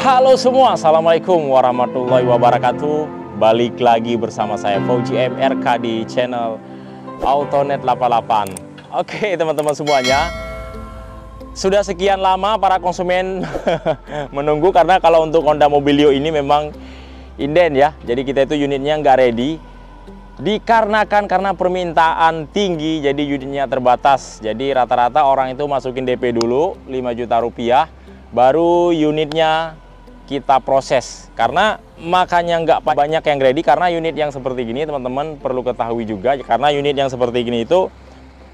Halo semua, Assalamualaikum warahmatullahi wabarakatuh. Balik lagi bersama saya Fauji MRK di channel Autonet 88. Oke teman-teman semuanya, sudah sekian lama para konsumen menunggu, karena kalau untuk Honda Mobilio ini memang inden ya. Jadi kita itu unitnya nggak ready, dikarenakan karena permintaan tinggi, jadi unitnya terbatas. Jadi rata-rata orang itu masukin DP dulu 5 juta rupiah, baru unitnya kita proses. Karena makanya nggak banyak yang ready, karena unit yang seperti gini teman-teman perlu ketahui juga, karena unit yang seperti gini itu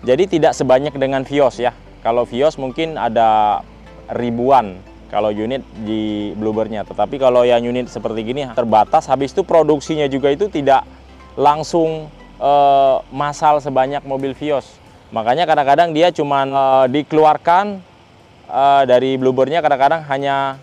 jadi tidak sebanyak dengan Vios ya. Kalau Vios mungkin ada ribuan kalau unit di Bluebird-nya, tetapi kalau yang unit seperti gini terbatas. Habis itu produksinya juga itu tidak langsung massal sebanyak mobil Vios. Makanya kadang-kadang dia cuman dikeluarkan dari Bluebird-nya kadang-kadang hanya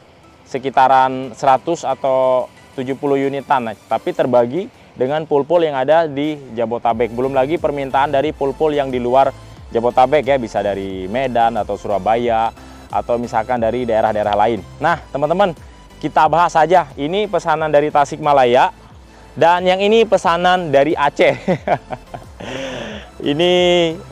sekitaran 100 atau 70 unitan, tapi terbagi dengan pool-pool yang ada di Jabotabek. Belum lagi permintaan dari pool-pool yang di luar Jabotabek ya, bisa dari Medan atau Surabaya atau misalkan dari daerah-daerah lain. Nah teman-teman, kita bahas saja. Ini pesanan dari Tasikmalaya dan yang ini pesanan dari Aceh. Ini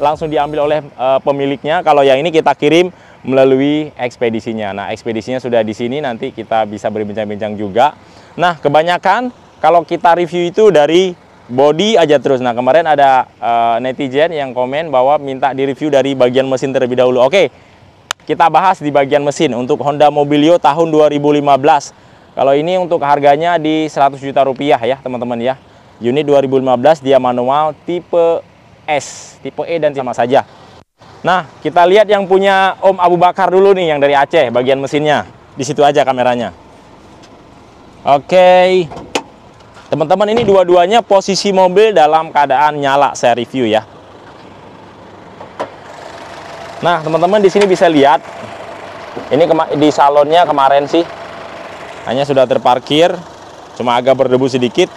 langsung diambil oleh pemiliknya. Kalau yang ini kita kirim melalui ekspedisinya. Nah, ekspedisinya sudah di sini, nanti kita bisa berbincang-bincang juga. Nah, kebanyakan kalau kita review itu dari body aja terus. Nah, kemarin ada netizen yang komen bahwa minta di-review dari bagian mesin terlebih dahulu. Oke, kita bahas di bagian mesin untuk Honda Mobilio tahun 2015. Kalau ini untuk harganya di 100 juta rupiah ya, teman-teman ya. Unit 2015, dia manual tipe S, tipe E dan sama saja. Nah, kita lihat yang punya Om Abu Bakar dulu nih, yang dari Aceh, bagian mesinnya. Di situ aja kameranya. Oke. Teman-teman, ini dua-duanya posisi mobil dalam keadaan nyala, saya review ya. Nah, teman-teman di sini bisa lihat. Ini di salonnya kemarin sih hanya sudah terparkir, cuma agak berdebu sedikit.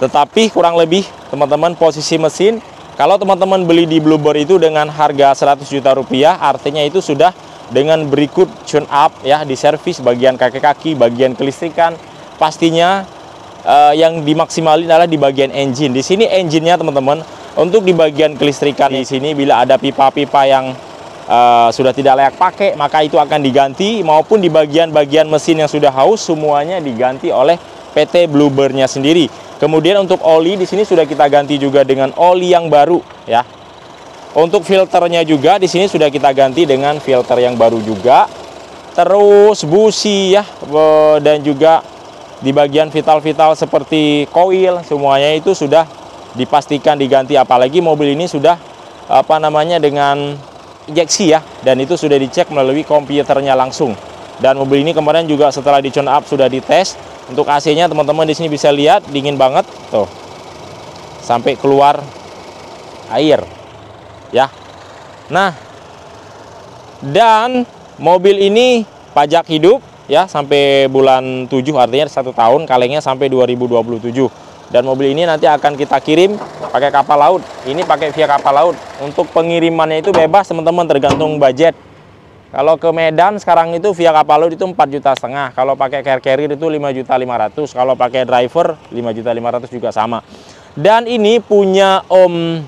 Tetapi kurang lebih teman-teman posisi mesin, kalau teman-teman beli di Bluebird itu dengan harga 100 juta rupiah, artinya itu sudah dengan berikut tune up ya, di servis bagian kaki-kaki, bagian kelistrikan. Pastinya yang dimaksimalin adalah di bagian engine. Di sini engine-nya teman-teman, untuk di bagian kelistrikan di sini bila ada pipa-pipa yang sudah tidak layak pakai, maka itu akan diganti, maupun di bagian-bagian mesin yang sudah haus, semuanya diganti oleh PT Bluebird-nya sendiri. Kemudian untuk oli di sini sudah kita ganti juga dengan oli yang baru ya. Untuk filternya juga di sini sudah kita ganti dengan filter yang baru juga. Terus busi ya, dan juga di bagian vital-vital seperti koil, semuanya itu sudah dipastikan diganti. Apalagi mobil ini sudah dengan injeksi ya, dan itu sudah dicek melalui komputernya langsung. Dan mobil ini kemarin juga setelah di tune up sudah dites. Untuk AC-nya teman-teman di sini bisa lihat dingin banget tuh, sampai keluar air ya. Nah, dan mobil ini pajak hidup ya sampai bulan 7, artinya 1 tahun, kalengnya sampai 2027. Dan mobil ini nanti akan kita kirim pakai kapal laut. Ini pakai via kapal laut. Untuk pengirimannya itu bebas teman-teman, tergantung budget. Kalau ke Medan sekarang itu via kapal laut itu 4,5 juta. Kalau pakai car carrier itu 5,5 juta. Kalau pakai driver 5,5 juta juga sama. Dan ini punya Om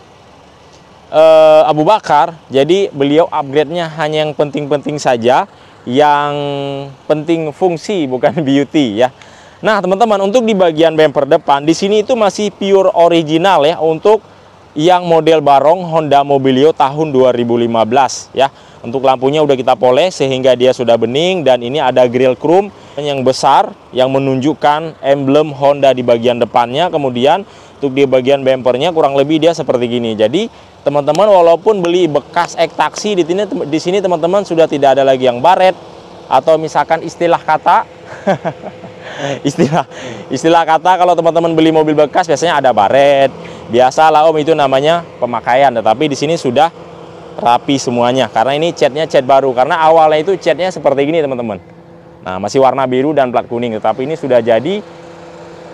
Abu Bakar. Jadi beliau upgrade-nya hanya yang penting-penting saja, yang penting fungsi bukan beauty ya. Nah, teman-teman, untuk di bagian bumper depan di sini itu masih pure original ya, untuk yang model barong Honda Mobilio tahun 2015 ya. Untuk lampunya udah kita poles sehingga dia sudah bening, dan ini ada grill chrome yang besar yang menunjukkan emblem Honda di bagian depannya. Kemudian untuk di bagian bumpernya kurang lebih dia seperti gini. Jadi teman-teman walaupun beli bekas ek taksi di sini teman-teman sudah tidak ada lagi yang baret, atau misalkan istilah kata istilah kata kalau teman-teman beli mobil bekas biasanya ada baret. Biasalah Om, itu namanya pemakaian. Tetapi di sini sudah rapi semuanya, karena ini catnya cat baru. Karena awalnya itu catnya seperti gini teman-teman. Nah, masih warna biru dan plat kuning, tetapi ini sudah jadi,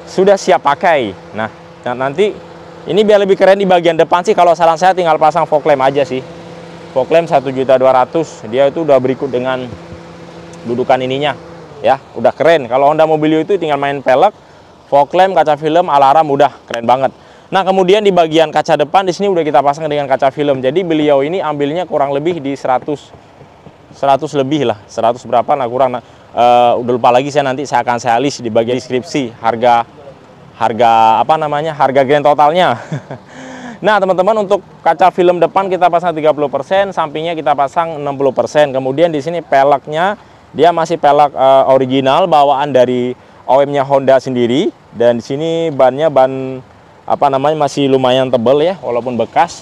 sudah siap pakai. Nah, nanti ini biar lebih keren di bagian depan sih, kalau saran saya tinggal pasang fog lamp aja sih. Fog lamp 1.200.000, dia itu udah berikut dengan dudukan ininya. ya, udah keren. Kalau Honda Mobilio itu tinggal main pelek, fog lamp, kaca film, alarm, udah keren banget. Nah, kemudian di bagian kaca depan di sini udah kita pasang dengan kaca film. Jadi beliau ini ambilnya kurang lebih di 100 lebih lah, 100 berapa nah kurang. Udah lupa lagi saya, nanti saya akan list di bagian deskripsi harga apa namanya, harga grand totalnya. Nah, teman-teman, untuk kaca film depan kita pasang 30%, sampingnya kita pasang 60%. Kemudian di sini peleknya dia masih pelek original bawaan dari OEM-nya Honda sendiri, dan di sini bannya ban apa namanya masih lumayan tebal ya, walaupun bekas.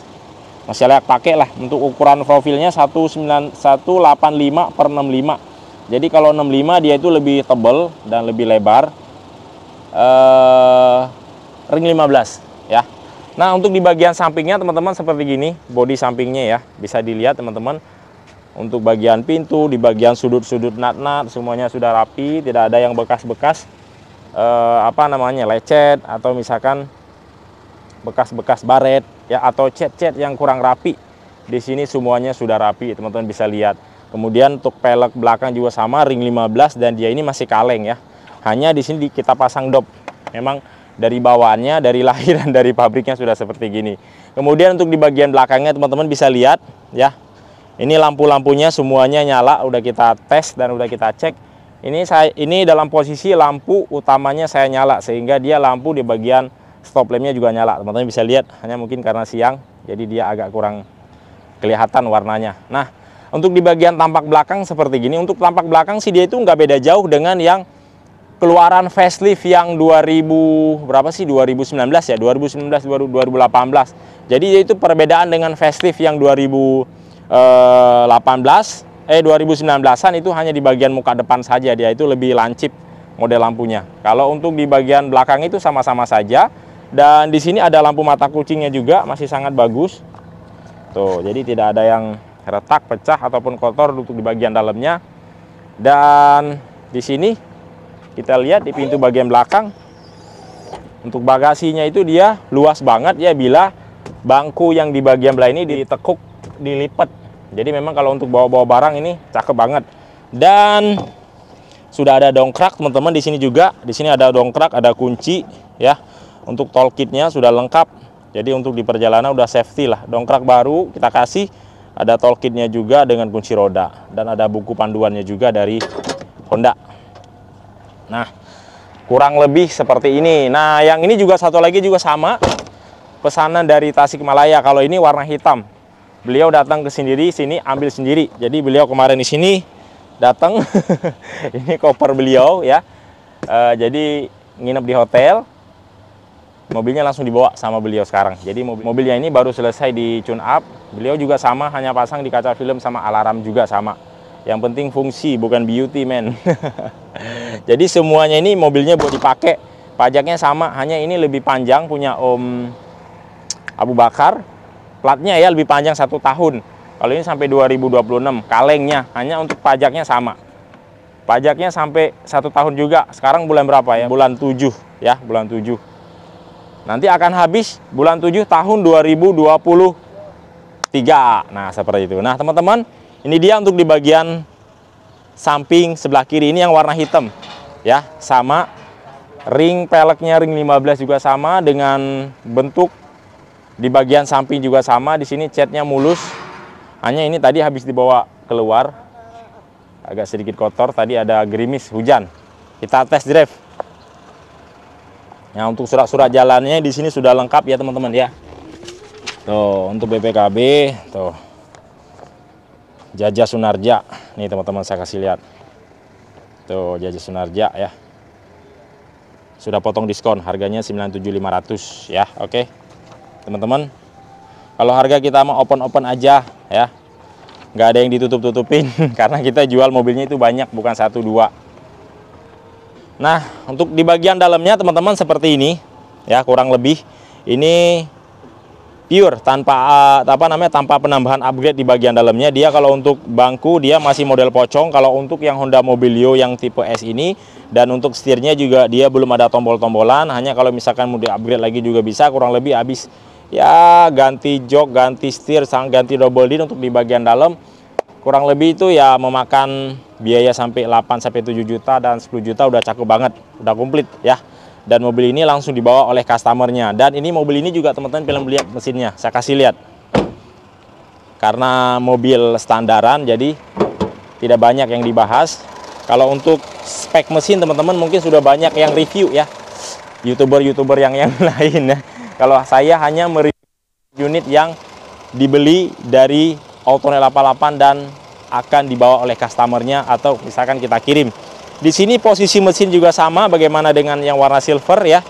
Masih layak pakai lah. Untuk ukuran profilnya 185/65. Jadi kalau 65 dia itu lebih tebal dan lebih lebar. Ring 15 ya. Nah, untuk di bagian sampingnya teman-teman seperti gini, bodi sampingnya ya, bisa dilihat teman-teman. Untuk bagian pintu, di bagian sudut-sudut nat-nat semuanya sudah rapi, tidak ada yang bekas-bekas apa namanya lecet atau misalkan bekas-bekas baret ya, atau cat-cat yang kurang rapi. Di sini semuanya sudah rapi, teman-teman bisa lihat. Kemudian untuk pelek belakang juga sama, ring 15, dan dia ini masih kaleng ya. Hanya di sini kita pasang dop. Memang dari bawaannya, dari lahiran, dari pabriknya sudah seperti gini. Kemudian untuk di bagian belakangnya teman-teman bisa lihat ya. Ini lampu-lampunya semuanya nyala, udah kita tes dan udah kita cek. Ini dalam posisi lampu utamanya saya nyala, sehingga dia lampu di bagian stop lampnya juga nyala. Teman-teman bisa lihat, hanya mungkin karena siang jadi dia agak kurang kelihatan warnanya. Nah, untuk di bagian tampak belakang seperti gini. Untuk tampak belakang sih dia itu nggak beda jauh dengan yang keluaran facelift yang 2000 berapa sih, 2019 ya, 2019 2018. Jadi itu perbedaan dengan facelift yang 2019-an itu hanya di bagian muka depan saja, dia itu lebih lancip model lampunya. Kalau untuk di bagian belakang itu sama-sama saja, dan di sini ada lampu mata kucingnya juga masih sangat bagus. Tuh, jadi tidak ada yang retak, pecah ataupun kotor untuk di bagian dalamnya. Dan di sini kita lihat di pintu bagian belakang, untuk bagasinya itu dia luas banget ya, bila bangku yang di bagian belah ini ditekuk, dilipat. Jadi memang kalau untuk bawa-bawa barang ini cakep banget. Dan sudah ada dongkrak teman-teman di sini juga. Di sini ada dongkrak, ada kunci ya. Untuk tool kitnya sudah lengkap. Jadi untuk di perjalanan udah safety lah. Dongkrak baru kita kasih, ada tool kitnya juga dengan kunci roda, dan ada buku panduannya juga dari Honda. Nah, kurang lebih seperti ini. Nah, yang ini juga satu lagi juga sama, pesanan dari Tasikmalaya. Kalau ini warna hitam, beliau datang ke sendiri, sini ambil sendiri. Jadi beliau kemarin di sini datang, ini koper beliau ya. Jadi nginep di hotel, mobilnya langsung dibawa sama beliau sekarang. Jadi mobilnya ini baru selesai di tune up. Beliau juga sama, hanya pasang di kaca film sama alarm juga sama. Yang penting fungsi, bukan beauty men. Jadi semuanya ini mobilnya buat dipakai. Pajaknya sama, hanya ini lebih panjang punya Om Abu Bakar. Platnya ya lebih panjang 1 tahun. Kalau ini sampai 2026. Kalengnya hanya untuk pajaknya sama. Pajaknya sampai 1 tahun juga. Sekarang bulan berapa ya? Bulan 7 ya, bulan 7. Nanti akan habis bulan 7 tahun 2023. Nah, seperti itu. Nah, teman-teman, ini dia untuk di bagian samping sebelah kiri ini yang warna hitam ya, sama ring peleknya ring 15 juga sama, dengan bentuk di bagian samping juga sama. Di sini catnya mulus, hanya ini tadi habis dibawa keluar agak sedikit kotor, tadi ada gerimis hujan. Kita tes drive. Nah, untuk surat-surat jalannya di sini sudah lengkap ya teman-teman ya. Tuh, untuk BPKB tuh Jajah Sunarja, nih teman-teman saya kasih lihat. Tuh, Jajah Sunarja ya. Sudah potong diskon, harganya 97.500 ya. Oke. Teman-teman, kalau harga kita mau open-open aja ya. Nggak ada yang ditutup-tutupin karena kita jual mobilnya itu banyak, bukan 1 2. Nah, untuk di bagian dalamnya teman-teman seperti ini ya, kurang lebih ini pure tanpa tanpa penambahan upgrade di bagian dalamnya. Dia kalau untuk bangku dia masih model pocong kalau untuk yang Honda Mobilio yang tipe S ini, dan untuk setirnya juga dia belum ada tombol-tombolan. Hanya kalau misalkan mau di upgrade lagi juga bisa, kurang lebih habis ya ganti jok, ganti setir, ganti double din. Untuk di bagian dalam kurang lebih itu ya memakan biaya sampai 8-7 juta, dan 10 juta udah cakep banget, udah komplit ya. Dan mobil ini langsung dibawa oleh customernya. Dan ini mobil ini juga teman-teman belum lihat mesinnya, saya kasih lihat. Karena mobil standaran jadi tidak banyak yang dibahas. Kalau untuk spek mesin teman-teman mungkin sudah banyak yang review ya, YouTuber yang lain ya. Kalau saya hanya mereview unit yang dibeli dari Autonet 88 dan akan dibawa oleh customernya atau misalkan kita kirim. Di sini posisi mesin juga sama bagaimana dengan yang warna silver ya.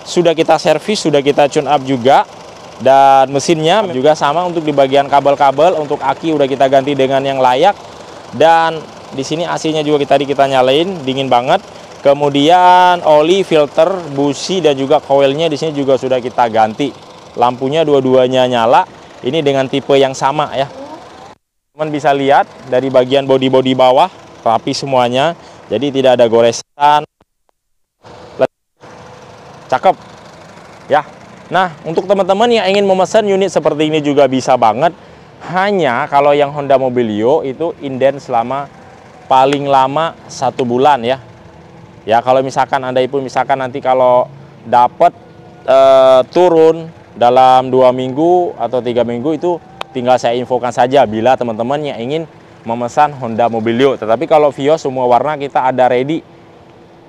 Sudah kita servis, sudah kita tune up juga. Dan mesinnya juga sama untuk di bagian kabel-kabel, untuk aki udah kita ganti dengan yang layak. Dan di sini AC-nya juga tadi kita nyalain, dingin banget. Kemudian oli, filter, busi dan juga coilnya di sini juga sudah kita ganti. Lampunya dua-duanya nyala. Ini dengan tipe yang sama ya. Teman bisa lihat dari bagian bodi bawah rapi semuanya. Jadi tidak ada goresan. Cakep. Ya. Nah, untuk teman-teman yang ingin memesan unit seperti ini juga bisa banget. Hanya kalau yang Honda Mobilio itu inden selama paling lama 1 bulan ya. Ya, kalau misalkan Anda pun misalkan nanti kalau dapat turun dalam 2 minggu atau 3 minggu itu tinggal saya infokan saja bila teman-teman yang ingin memesan Honda Mobilio. Tetapi kalau Vios semua warna kita ada ready.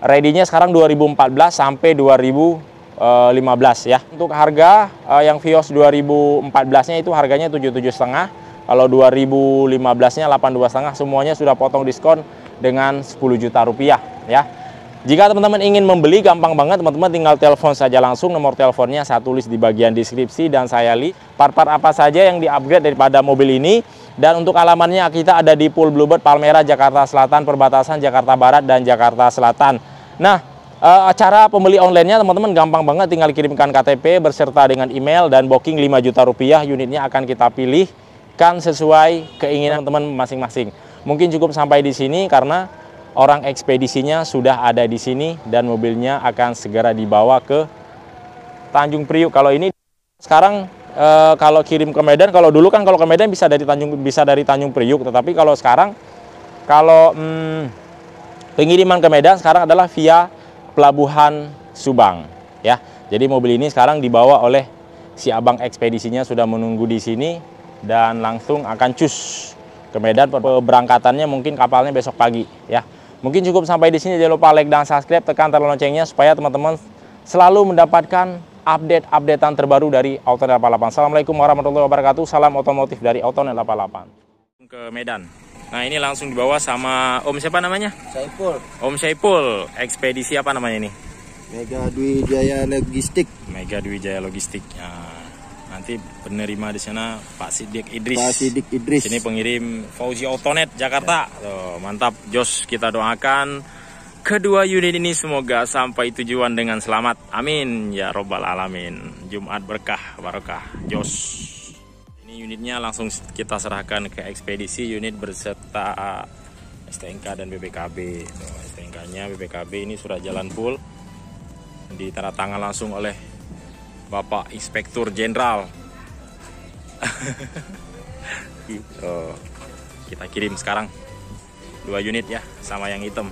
Ready-nya sekarang 2014 sampai 2015 ya. Untuk harga yang Vios 2014-nya itu harganya 77,5. Kalau 2015-nya 82,5, semuanya sudah potong diskon dengan 10 juta rupiah ya. Jika teman-teman ingin membeli gampang banget, teman-teman tinggal telepon saja langsung. Nomor teleponnya saya tulis di bagian deskripsi dan saya lihat part-part apa saja yang di-upgrade daripada mobil ini. Dan untuk alamannya kita ada di Pool Bluebird, Palmerah, Jakarta Selatan, perbatasan Jakarta Barat dan Jakarta Selatan. Nah, cara pembeli online-nya teman-teman gampang banget, tinggal kirimkan KTP berserta dengan email dan booking 5 juta rupiah. Unitnya akan kita pilihkan sesuai keinginan teman masing-masing. Mungkin cukup sampai di sini karena orang ekspedisinya sudah ada di sini dan mobilnya akan segera dibawa ke Tanjung Priuk. Kalau ini sekarang kalau kirim ke Medan, kalau dulu kan kalau ke Medan bisa dari Tanjung Priuk, tetapi kalau sekarang kalau pengiriman ke Medan sekarang adalah via Pelabuhan Subang ya. Jadi mobil ini sekarang dibawa oleh si abang ekspedisinya, sudah menunggu di sini dan langsung akan cus ke Medan. Keberangkatannya mungkin kapalnya besok pagi ya. Mungkin cukup sampai di sini. Jangan lupa like dan subscribe, tekan tombol loncengnya supaya teman-teman selalu mendapatkan update-updatean terbaru dari Autonet 88. Assalamualaikum warahmatullahi wabarakatuh. Salam otomotif dari Autonet 88. Ke Medan. Nah, ini langsung dibawa sama Om siapa namanya? Saiful. Om Saiful. Ekspedisi apa namanya ini? Mega Dwi Jaya Logistik. Mega Dwi Jaya Logistik. Nah, nanti penerima di sana Pak Sidik Idris. Pak Sidik Idris. Ini pengirim Fauzi Autonet Jakarta. Tuh, mantap, jos. Kita doakan kedua unit ini semoga sampai tujuan dengan selamat. Amin ya robbal alamin. Jumat berkah barokah. Jos. Ini unitnya langsung kita serahkan ke ekspedisi, unit berserta STNK dan BPKB. STNK-nya BPKB ini surat jalan full. Ditandatangan langsung oleh Bapak Inspektur Jenderal. Kita kirim sekarang 2 unit ya, sama yang hitam.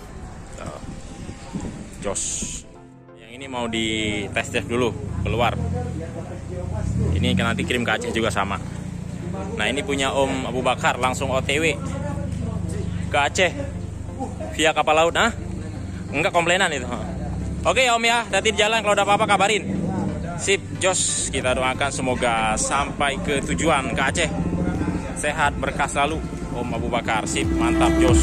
Jos. Yang ini mau di test drive dulu keluar. Ini kan nanti kirim ke Aceh juga sama. Nah, ini punya Om Abu Bakar langsung OTW ke Aceh via kapal laut. Nah, enggak komplainan itu. Oke Om ya, hati di jalan, kalau ada apa-apa kabarin. Sip, jos. Kita doakan semoga sampai ke tujuan ke Aceh. Sehat, berkah selalu Om Abu Bakar. Sip, mantap, jos.